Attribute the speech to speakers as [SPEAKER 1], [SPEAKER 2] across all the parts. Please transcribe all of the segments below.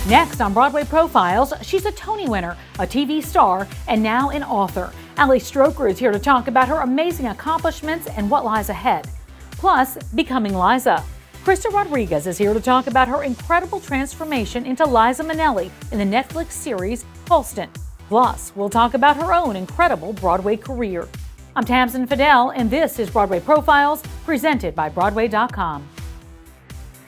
[SPEAKER 1] Next on Broadway Profiles, she's a Tony winner, a TV star, and now an author. Ali Stroker is here to talk about her amazing accomplishments and what lies ahead. Plus, becoming Liza. Krysta Rodriguez is here to talk about her incredible transformation into Liza Minnelli in the Netflix series HALSTON. Plus, we'll talk about her own incredible Broadway career. I'm Tamsen Fadal, and this is Broadway Profiles, presented by Broadway.com.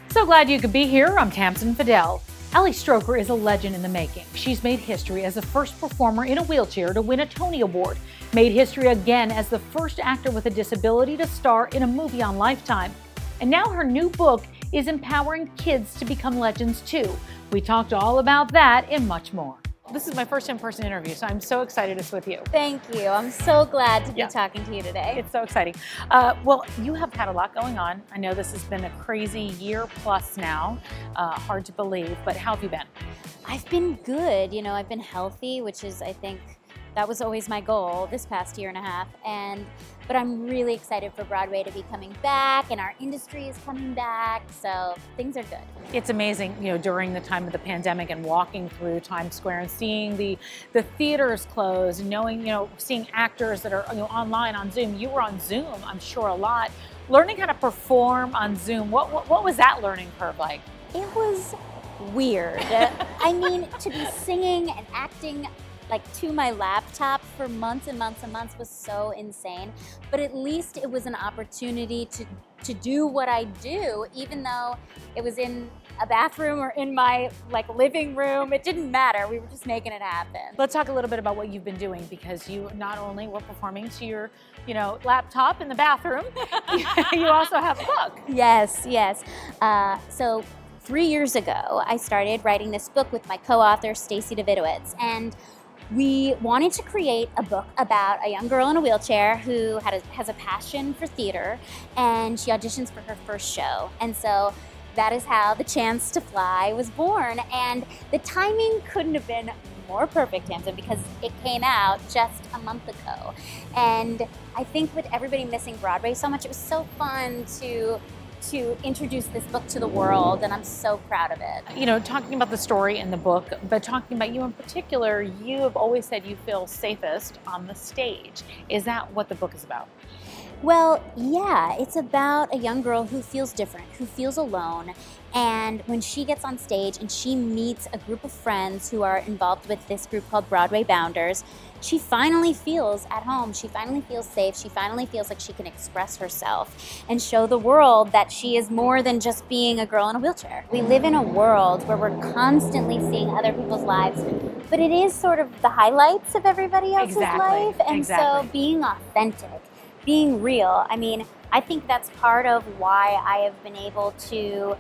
[SPEAKER 1] So glad you could be here. I'm Tamsen Fadal. Ali Stroker is a legend in the making. She's made history as the first performer in a wheelchair to win a Tony Award, made history again as the first actor with a disability to star in a movie on Lifetime. And now her new book is empowering kids to become legends too. We talked all about that and much more. This is my first in-person interview, so I'm so excited it's with you.
[SPEAKER 2] Thank you. I'm so glad to be talking to you today.
[SPEAKER 1] It's so exciting. Well, you have had a lot going on. I know this has been a crazy year plus now. Hard to believe, but how have you been?
[SPEAKER 2] I've been good. You know, I've been healthy, which is, I think, that was always my goal this past year and a half. But I'm really excited for Broadway to be coming back, and our industry is coming back, so things are good.
[SPEAKER 1] It's amazing, you know, during the time of the pandemic and walking through Times Square and seeing the theaters closed, knowing, you know, seeing actors that are, you know, online on Zoom. You were on Zoom, I'm sure, a lot. Learning how to perform on Zoom, what was that learning curve like?
[SPEAKER 2] It was weird. I mean, to be singing and acting like to my laptop for months and months and months was so insane. But at least it was an opportunity to do what I do, even though it was in a bathroom or in my living room. It didn't matter. We were just making it happen.
[SPEAKER 1] Let's talk a little bit about what you've been doing, because you not only were performing to your, you know, laptop in the bathroom, you also have a book.
[SPEAKER 2] Yes, yes. So 3 years ago, I started writing this book with my co-author, Stacey Davidowitz, and we wanted to create a book about a young girl in a wheelchair who has a passion for theater, and she auditions for her first show. And so that is how The Chance to Fly was born. And the timing couldn't have been more perfect, Tamsen, because it came out just a month ago. And I think with everybody missing Broadway so much, it was so fun to introduce this book to the world, and I'm so proud of it.
[SPEAKER 1] You know, talking about the story in the book, but talking about you in particular, you have always said you feel safest on the stage. Is that what the book is about?
[SPEAKER 2] Well, yeah, it's about a young girl who feels different, who feels alone, and when she gets on stage and she meets a group of friends who are involved with this group called Broadway Bounders, she finally feels at home, she finally feels safe, she finally feels like she can express herself and show the world that she is more than just being a girl in a wheelchair. We live in a world where we're constantly seeing other people's lives, but it is sort of the highlights of everybody else's life, and so being authentic, being real, I mean, I think that's part of why I have been able to,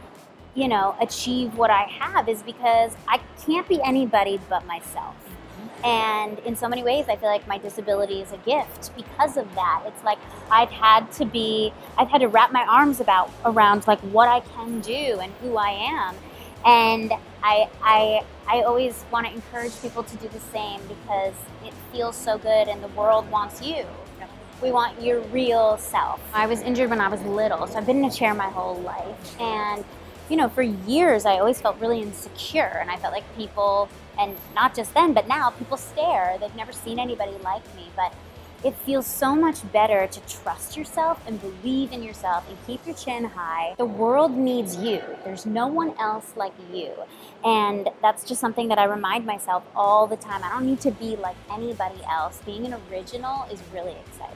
[SPEAKER 2] you know, achieve what I have, is because I can't be anybody but myself. And in so many ways, I feel like my disability is a gift because of that. It's like I've had to wrap my arms around like what I can do and who I am. And I always want to encourage people to do the same, because it feels so good and the world wants you. We want your real self. I was injured when I was little, so I've been in a chair my whole life. And you know, for years, I always felt really insecure, and I felt like people, and not just then, but now, people stare. They've never seen anybody like me, but it feels so much better to trust yourself and believe in yourself and keep your chin high. The world needs you. There's no one else like you. And that's just something that I remind myself all the time. I don't need to be like anybody else. Being an original is really exciting.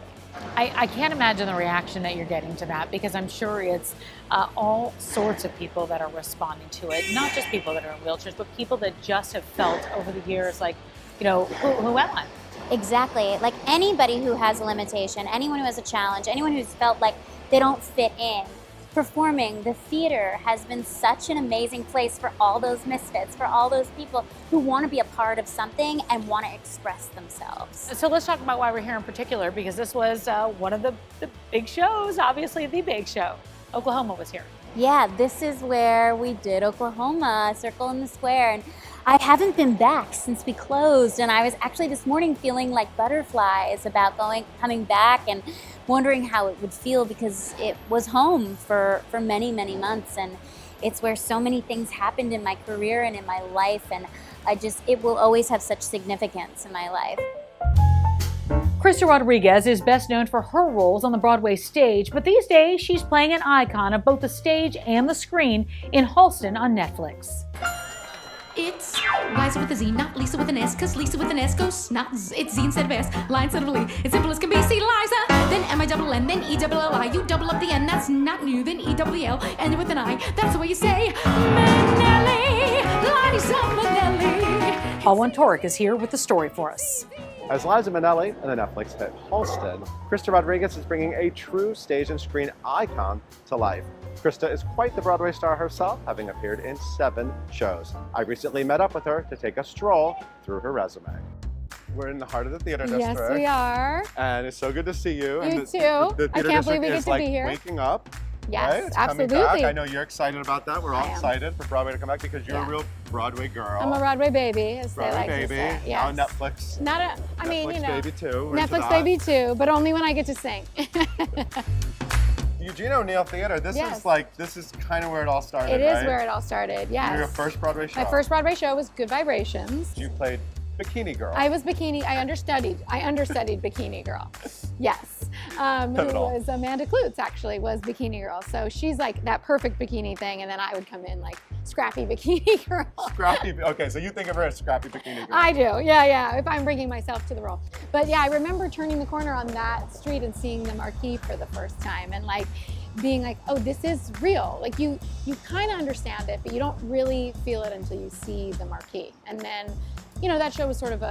[SPEAKER 1] I can't imagine the reaction that you're getting to that, because I'm sure it's all sorts of people that are responding to it. Not just people that are in wheelchairs, but people that just have felt over the years like, you know, who am I?
[SPEAKER 2] Exactly. Like anybody who has a limitation, anyone who has a challenge, anyone who's felt like they don't fit in. Performing, the theater has been such an amazing place for all those misfits, for all those people who want to be a part of something and want to express themselves.
[SPEAKER 1] So let's talk about why we're here in particular, because this was one of the big shows, obviously the big show. Oklahoma was here.
[SPEAKER 2] Yeah, this is where we did Oklahoma, Circle in the Square. And I haven't been back since we closed, and I was actually this morning feeling like butterflies about coming back and wondering how it would feel, because it was home for many, many months. And It's where so many things happened in my career and in my life, and it will always have such significance in my life.
[SPEAKER 1] Krysta Rodriguez is best known for her roles on the Broadway stage, but these days she's playing an icon of both the stage and the screen in HALSTON on Netflix.
[SPEAKER 3] It's Liza with a Z, not Lisa with an S, cause Lisa with an S goes not Z. It's Z instead of S, line instead of Lee. It's simple as can be. See Liza, then M-I-double-N, then E-double-L-I. You double up the N, that's not new, then E-double-L, and with an I. That's the way you say Minnelli, Liza Minnelli.
[SPEAKER 1] Paul Wontorek is here with the story for us.
[SPEAKER 4] As Liza Minnelli in the Netflix hit HALSTON, Krysta Rodriguez is bringing a true stage and screen icon to life. Krysta is quite the Broadway star herself, having appeared in 7 shows. I recently met up with her to take a stroll through her resume. We're in the heart of the theater district.
[SPEAKER 5] Yes, we are.
[SPEAKER 4] And it's so good to see you.
[SPEAKER 5] You too.
[SPEAKER 4] The
[SPEAKER 5] I
[SPEAKER 4] theater
[SPEAKER 5] can't believe
[SPEAKER 4] district
[SPEAKER 5] we get
[SPEAKER 4] is
[SPEAKER 5] to
[SPEAKER 4] like
[SPEAKER 5] be here.
[SPEAKER 4] waking up.
[SPEAKER 5] Yes,
[SPEAKER 4] right? It's coming
[SPEAKER 5] absolutely.
[SPEAKER 4] back. I know you're excited about that. We're all excited for Broadway to come back because you're a real Broadway girl.
[SPEAKER 5] I'm a Broadway baby, as
[SPEAKER 4] Broadway
[SPEAKER 5] they like
[SPEAKER 4] baby.
[SPEAKER 5] to say. Yes.
[SPEAKER 4] Now Netflix.
[SPEAKER 5] I mean,
[SPEAKER 4] Netflix
[SPEAKER 5] you know,
[SPEAKER 4] baby too.
[SPEAKER 5] Netflix baby too, but only when I get to sing.
[SPEAKER 4] Eugene O'Neill Theater. This is kind of where it all started.
[SPEAKER 5] It is
[SPEAKER 4] right?
[SPEAKER 5] where it all started. Yes.
[SPEAKER 4] Your first Broadway show.
[SPEAKER 5] My first Broadway show was Good Vibrations.
[SPEAKER 4] You played Bikini Girl.
[SPEAKER 5] I was Bikini. I understudied Bikini Girl. Yes. Who was Amanda Klutz actually was Bikini Girl. So she's like that perfect bikini thing, and then I would come in like scrappy Bikini Girl.
[SPEAKER 4] Scrappy. Okay, so you think of her as scrappy Bikini Girl.
[SPEAKER 5] I do. Yeah. If I'm bringing myself to the role. But yeah, I remember turning the corner on that street and seeing the marquee for the first time, and like being like, oh, this is real. Like you kind of understand it, but you don't really feel it until you see the marquee. And then, you know, that show was sort of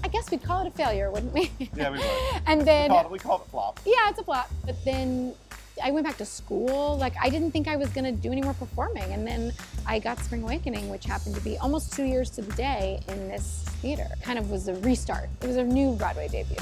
[SPEAKER 5] I guess we'd call it a failure, wouldn't we?
[SPEAKER 4] Yeah, we would.
[SPEAKER 5] And then
[SPEAKER 4] we call it a flop.
[SPEAKER 5] Yeah, it's a flop. But then I went back to school. Like I didn't think I was gonna do any more performing. And then I got Spring Awakening, which happened to be almost 2 years to the day in this theater. Kind of was a restart. It was a new Broadway debut.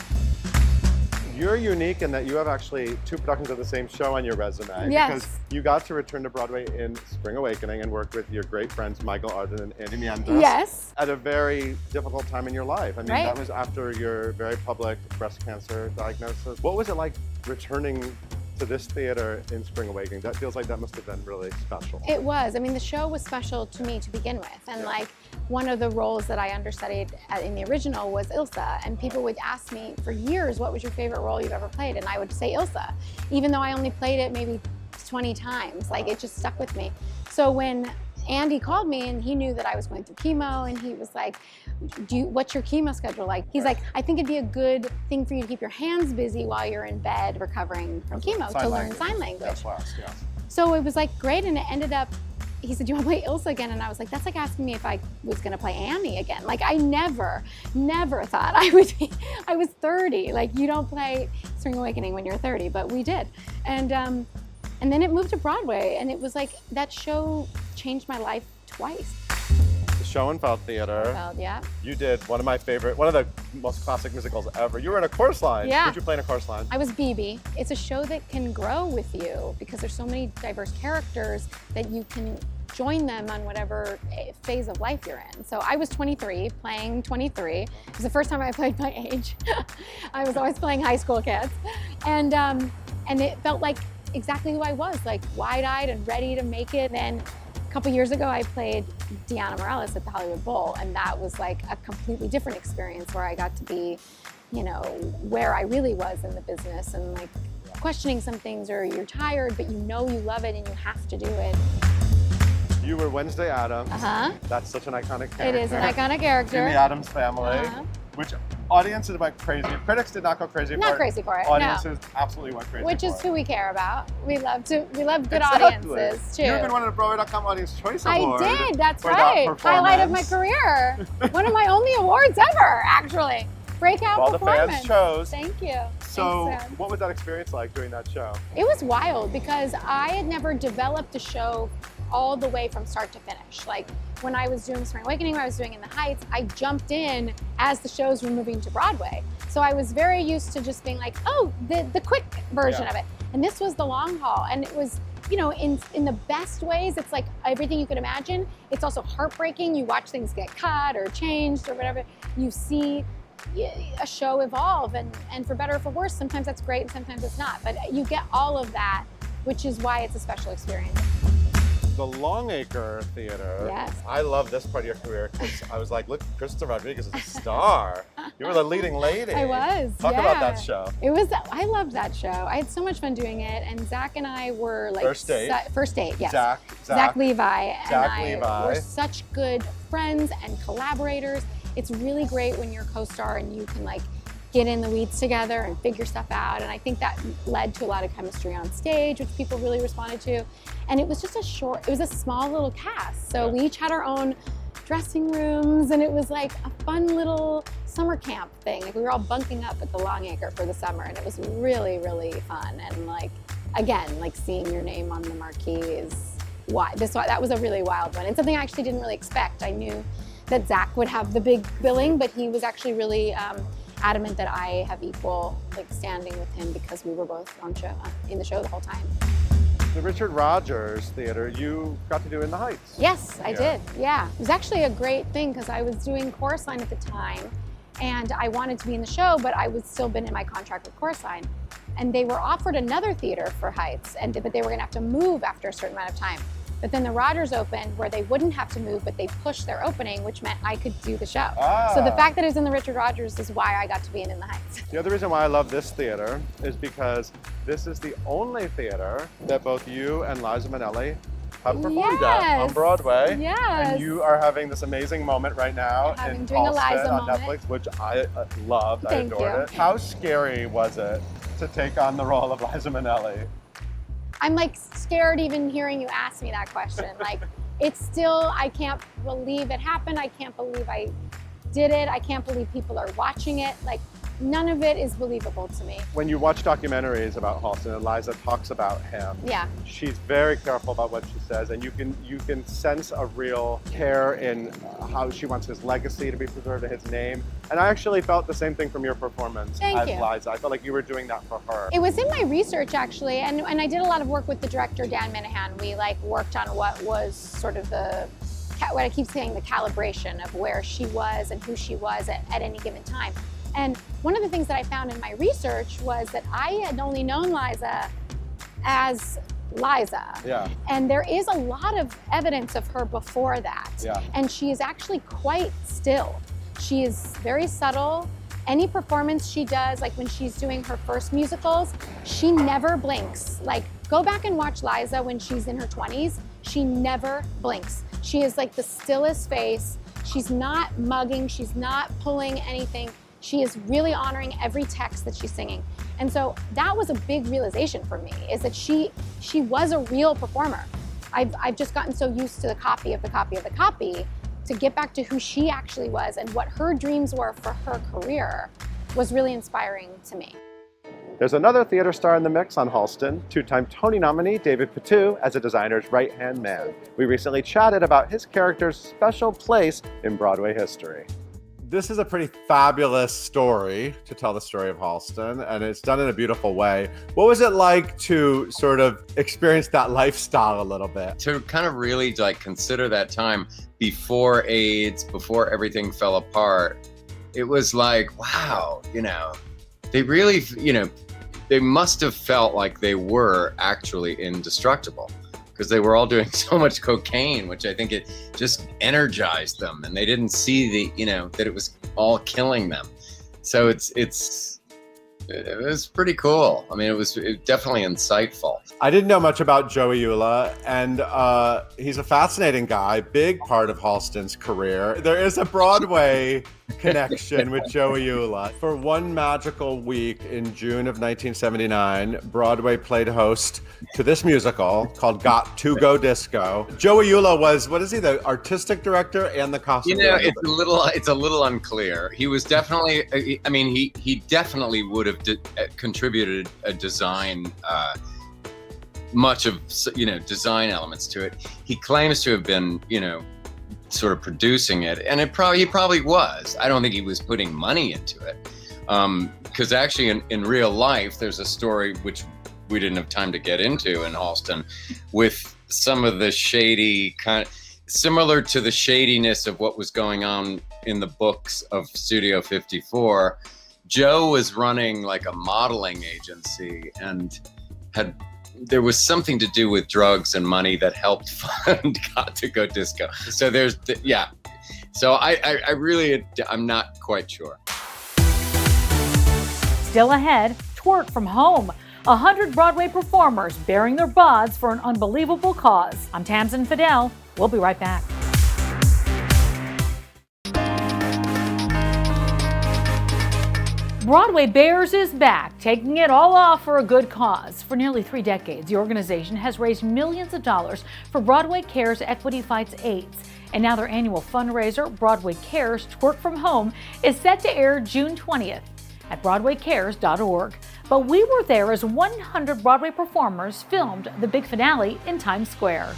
[SPEAKER 4] You're unique in that you have actually 2 productions of the same show on your resume.
[SPEAKER 5] Yes.
[SPEAKER 4] Because you got to return to Broadway in Spring Awakening and work with your great friends Michael Arden and Andy Miendres.
[SPEAKER 5] Yes.
[SPEAKER 4] At a very difficult time in your life. I mean,
[SPEAKER 5] Right.
[SPEAKER 4] that was after your very public breast cancer diagnosis. What was it like returning to this theater in Spring Awakening? That feels like that must have been really special.
[SPEAKER 5] It was. I mean, the show was special to me to begin with. And like one of the roles that I understudied in the original was Ilsa. And people would ask me for years, what was your favorite role you've ever played? And I would say Ilsa, even though I only played it maybe 20 times. Like it just stuck with me. So when Andy called me and he knew that I was going through chemo, and he was like, what's your chemo schedule like? He's like, I think it'd be a good thing for you to keep your hands busy while you're in bed recovering from chemo to learn sign language.
[SPEAKER 4] Yeah.
[SPEAKER 5] So it was like great, and it ended up, he said, do you want to play Ilsa again? And I was like, that's like asking me if I was going to play Annie again. Like I never thought I would be, I was 30. Like you don't play Spring Awakening when you're 30, but we did. And then it moved to Broadway, and it was like, that show changed my life twice.
[SPEAKER 4] The Schoenfeld Theater.
[SPEAKER 5] Yeah.
[SPEAKER 4] You did one of the most classic musicals ever. You were in a chorus line.
[SPEAKER 5] Yeah.
[SPEAKER 4] Who'd you play in a chorus line?
[SPEAKER 5] I was BB. It's a show that can grow with you because there's so many diverse characters that you can join them on whatever phase of life you're in. So I was 23, playing 23. It was the first time I played my age. I was always playing high school kids. And it felt like exactly who I was, like wide-eyed and ready to make it. Then a couple years ago, I played Deanna Morales at the Hollywood Bowl, and that was like a completely different experience where I got to be, you know, where I really was in the business and like questioning some things, or you're tired, but you know you love it and you have to do it.
[SPEAKER 4] You were Wednesday Addams.
[SPEAKER 5] Uh-huh.
[SPEAKER 4] That's such an iconic character.
[SPEAKER 5] It is an iconic character.
[SPEAKER 4] In the Addams Family,
[SPEAKER 5] Uh-huh.
[SPEAKER 4] which audiences went crazy. Critics did not go crazy for it.
[SPEAKER 5] Not crazy for it, no.
[SPEAKER 4] Audiences absolutely went crazy
[SPEAKER 5] Which
[SPEAKER 4] for
[SPEAKER 5] is
[SPEAKER 4] it.
[SPEAKER 5] who we care about. We love good
[SPEAKER 4] Exactly.
[SPEAKER 5] audiences too.
[SPEAKER 4] You've been one of the Broadway.com Audience Choice
[SPEAKER 5] I
[SPEAKER 4] Awards.
[SPEAKER 5] did, that's
[SPEAKER 4] for that
[SPEAKER 5] right. Highlight of my
[SPEAKER 4] performance.
[SPEAKER 5] career. One of my only awards ever, actually. Breakout
[SPEAKER 4] Well, the
[SPEAKER 5] performance.
[SPEAKER 4] fans chose.
[SPEAKER 5] Thank you.
[SPEAKER 4] So,
[SPEAKER 5] Thanks, Sam.
[SPEAKER 4] what was that experience like doing that show?
[SPEAKER 5] It was wild because I had never developed a show all the way from start to finish. Like when I was doing Spring Awakening, when I was doing In the Heights, I jumped in as the shows were moving to Broadway. So I was very used to just being like, oh, the quick version of it. And this was the long haul. And it was, you know, in the best ways, it's like everything you could imagine. It's also heartbreaking. You watch things get cut or changed or whatever. You see a show evolve, and for better or for worse, sometimes that's great and sometimes it's not. But you get all of that, which is why it's a special experience.
[SPEAKER 4] the Longacre Theater.
[SPEAKER 5] Yes.
[SPEAKER 4] I love this part of your career because I was like, look, Krysta Rodriguez is a star. You were the leading lady.
[SPEAKER 5] I was.
[SPEAKER 4] Talk about that show.
[SPEAKER 5] I loved that show. I had so much fun doing it, and Zach and I were like
[SPEAKER 4] First date.
[SPEAKER 5] First date, yes.
[SPEAKER 4] Zach
[SPEAKER 5] Levi and I
[SPEAKER 4] Levi.
[SPEAKER 5] were such good friends and collaborators. It's really great when you're a co-star and you can like get in the weeds together and figure stuff out. And I think that led to a lot of chemistry on stage, which people really responded to. And it was just it was a small little cast. So we each had our own dressing rooms, and it was like a fun little summer camp thing. Like we were all bunking up at the Longacre for the summer, and it was really, really fun. And like, again, like seeing your name on the marquee is that was a really wild one, and something I actually didn't really expect. I knew that Zach would have the big billing, but he was actually really adamant that I have equal like standing with him because we were both in the show the whole time.
[SPEAKER 4] The Richard Rodgers Theater, you got to do in the Heights.
[SPEAKER 5] Yes, I did, yeah. It was actually a great thing because I was doing Chorus Line at the time, and I wanted to be in the show, but I was still been in my contract with Chorus Line. And they were offered another theater for Heights, but they were gonna have to move after a certain amount of time. But then the Rodgers opened where they wouldn't have to move, but they pushed their opening, which meant I could do the show. So the fact that it was in the Richard Rodgers is why I got to be in the Heights.
[SPEAKER 4] The other reason why I love this theater is because this is the only theater that both you and Liza Minnelli have performed at on Broadway.
[SPEAKER 5] Yes.
[SPEAKER 4] And you are having this amazing moment right now
[SPEAKER 5] doing a Liza
[SPEAKER 4] on
[SPEAKER 5] moment.
[SPEAKER 4] Netflix, which I loved. I adored it. How scary was it to take on the role of Liza Minnelli?
[SPEAKER 5] I'm like scared even hearing you ask me that question. Like, it's still, I can't believe it happened. I can't believe I did it. I can't believe people are watching it. Like, none of it is believable to me.
[SPEAKER 4] When you watch documentaries about HALSTON and Liza talks about him, she's very careful about what she says, and you can sense a real care in how she wants his legacy to be preserved and his name. And I actually felt the same thing from your performance as Liza. I felt like you were doing that for her.
[SPEAKER 5] It was in my research actually, and I did a lot of work with the director, Dan Minahan. We like worked on what was sort of what I keep saying, the calibration of where she was and who she was at any given time. And one of the things that I found in my research was that I had only known Liza as Liza.
[SPEAKER 4] Yeah.
[SPEAKER 5] And there is a lot of evidence of her before that.
[SPEAKER 4] Yeah.
[SPEAKER 5] And she is actually quite still. She is very subtle. Any performance she does, like when she's doing her first musicals, she never blinks. Like, go back and watch Liza when she's in her 20s. She never blinks. She is like the stillest face. She's not mugging. She's not pulling anything. She is really honoring every text that she's singing. And so that was a big realization for me, is that she was a real performer. I've just gotten so used to the copy of the copy of the copy to get back to who she actually was and what her dreams were for her career was really inspiring to me.
[SPEAKER 4] There's another theater star in the mix on HALSTON, two-time Tony nominee David Pittu as a designer's right-hand man. We recently chatted about his character's special place in Broadway history. This is a pretty fabulous story to tell the story of HALSTON, and it's done in a beautiful way. What was it like to sort of experience that lifestyle a little bit?
[SPEAKER 6] To kind of really like consider that time before AIDS, before everything fell apart, it was like, wow, they really, they must have felt like they were actually indestructible, because they were all doing so much cocaine, which I think it just energized them, and they didn't see that it was all killing them. So it was pretty cool. I mean, it was definitely insightful.
[SPEAKER 4] I didn't know much about Joey Eula, and he's a fascinating guy, big part of HALSTON's career. There is a Broadway connection with Joey Eula. For one magical week in June of 1979, Broadway played host to this musical called Got to Go Disco. Joey Eula was, what is he, the artistic director and the costume director?
[SPEAKER 6] It's a little unclear. He was definitely, I mean, he definitely would have contributed a design, much of, design elements to it. He claims to have been, sort of producing it, and he probably was. I don't think he was putting money into it, because actually in real life there's a story which we didn't have time to get into in HALSTON, with some of the shady kind of similar to the shadiness of what was going on in the books of Studio 54. Joe was running like a modeling agency and had there was something to do with drugs and money that helped fund Got to Go Disco. So yeah. So I'm not quite sure.
[SPEAKER 1] Still ahead, Twerk from Home. 100 Broadway performers bearing their bods for an unbelievable cause. I'm Tamsen Fadal. We'll be right back. Broadway Bears is back, taking it all off for a good cause. For nearly 3 decades, the organization has raised millions of dollars for Broadway Cares Equity Fights AIDS. And now their annual fundraiser, Broadway Cares Twerk from Home, is set to air June 20th at BroadwayCares.org. But we were there as 100 Broadway performers filmed the big finale in Times Square.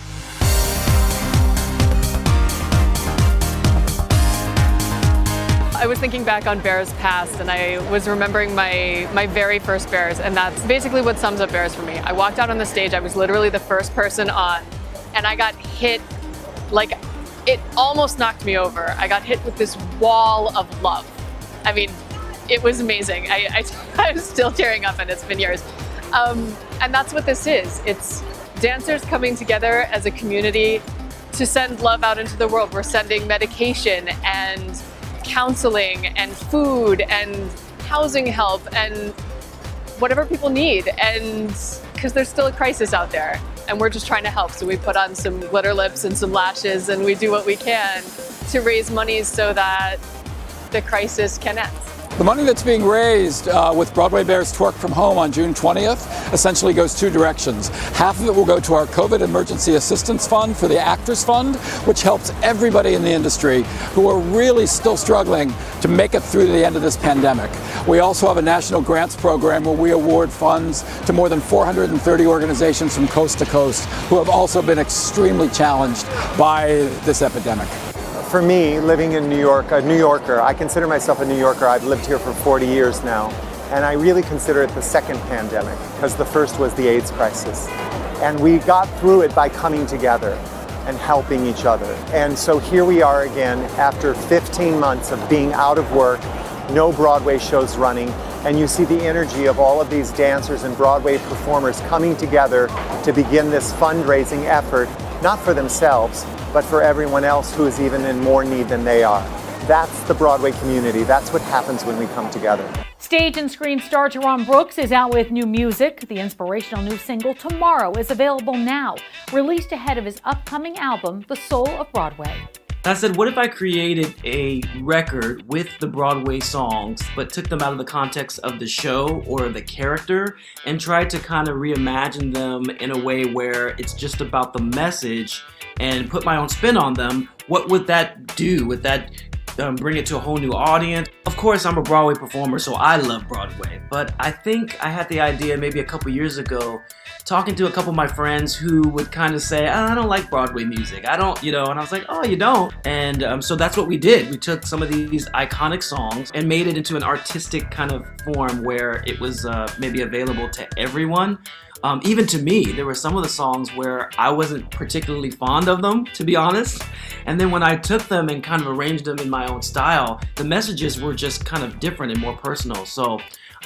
[SPEAKER 7] I was thinking back on Bears past, and I was remembering my very first Bears, and that's basically what sums up Bears for me. I walked out on the stage, I was literally the first person on, and I got hit, like, it almost knocked me over. I got hit with this wall of love. I mean, it was amazing. I'm still tearing up, and it's been years. And that's what this is. It's dancers coming together as a community to send love out into the world. We're sending medication and counseling and food and housing help and whatever people need, and because there's still a crisis out there and we're just trying to help. So we put on some glitter lips and some lashes, and we do what we can to raise money so that the crisis can end.
[SPEAKER 8] The money that's being raised with Broadway Bears Twerk from Home on June 20th essentially goes 2 directions. Half of it will go to our COVID Emergency Assistance Fund for the Actors Fund, which helps everybody in the industry who are really still struggling to make it through the end of this pandemic. We also have a national grants program where we award funds to more than 430 organizations from coast to coast who have also been extremely challenged by this epidemic.
[SPEAKER 9] For me, living in New York, a New Yorker, I consider myself a New Yorker. I've lived here for 40 years now, and I really consider it the second pandemic, because the first was the AIDS crisis. And we got through it by coming together and helping each other. And so here we are again after 15 months of being out of work, no Broadway shows running, and you see the energy of all of these dancers and Broadway performers coming together to begin this fundraising effort, not for themselves, but for everyone else who is even in more need than they are. That's the Broadway community. That's what happens when we come together.
[SPEAKER 1] Stage and screen star Teron Brooks is out with new music. The inspirational new single, Tomorrow, is available now, released ahead of his upcoming album, The Soul of Broadway.
[SPEAKER 10] I said, what if I created a record with the Broadway songs, but took them out of the context of the show or the character and tried to kind of reimagine them in a way where it's just about the message and put my own spin on them? What would that do? Would that bring it to a whole new audience? Of course, I'm a Broadway performer, so I love Broadway. But I think I had the idea maybe a couple years ago, talking to a couple of my friends who would kind of say, I don't like Broadway music. I don't, and I was like, oh, you don't? And so that's what we did. We took some of these iconic songs and made it into an artistic kind of form where it was maybe available to everyone. Even to me, there were some of the songs where I wasn't particularly fond of them, to be honest. And then when I took them and kind of arranged them in my own style, the messages were just kind of different and more personal. So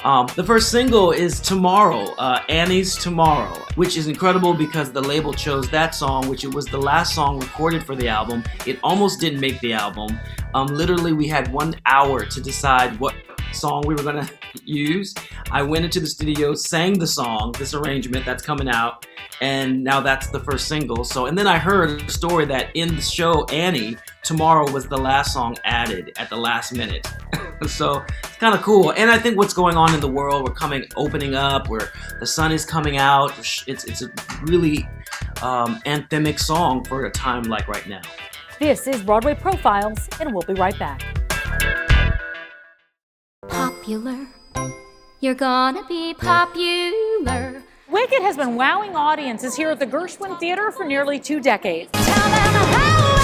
[SPEAKER 10] the first single is Tomorrow, Annie's Tomorrow, which is incredible because the label chose that song, which it was the last song recorded for the album. It almost didn't make the album. Literally, we had 1 hour to decide what song we were going to use. I went into the studio, sang the song, this arrangement that's coming out, and now that's the first single. So, and then I heard a story that in the show Annie, Tomorrow was the last song added at the last minute. So it's kind of cool. And I think what's going on in the world, we're opening up, where the sun is coming out. It's a really anthemic song for a time like right now.
[SPEAKER 1] This is Broadway Profiles, and we'll be right back.
[SPEAKER 11] Popular, you're gonna be popular.
[SPEAKER 1] Wicked has been wowing audiences here at the Gershwin Theater for nearly 2 decades.
[SPEAKER 11] Tell them how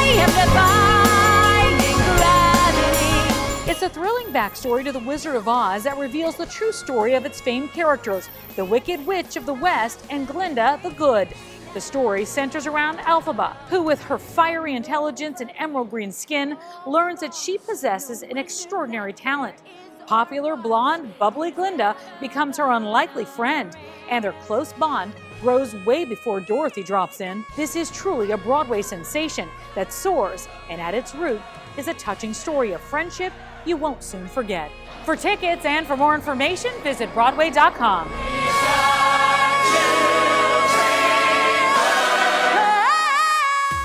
[SPEAKER 11] I am defying gravity.
[SPEAKER 1] It's a thrilling backstory to The Wizard of Oz that reveals the true story of its famed characters, the Wicked Witch of the West and Glinda the Good. The story centers around Elphaba, who with her fiery intelligence and emerald green skin, learns that she possesses an extraordinary talent. Popular, blonde, bubbly Glinda becomes her unlikely friend, and their close bond grows way before Dorothy drops in. This is truly a Broadway sensation that soars, and at its root is a touching story of friendship you won't soon forget. For tickets and for more information, visit Broadway.com.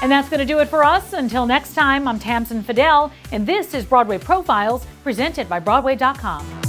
[SPEAKER 1] And that's going to do it for us. Until next time, I'm Tamsen Fadal, and this is Broadway Profiles, presented by Broadway.com.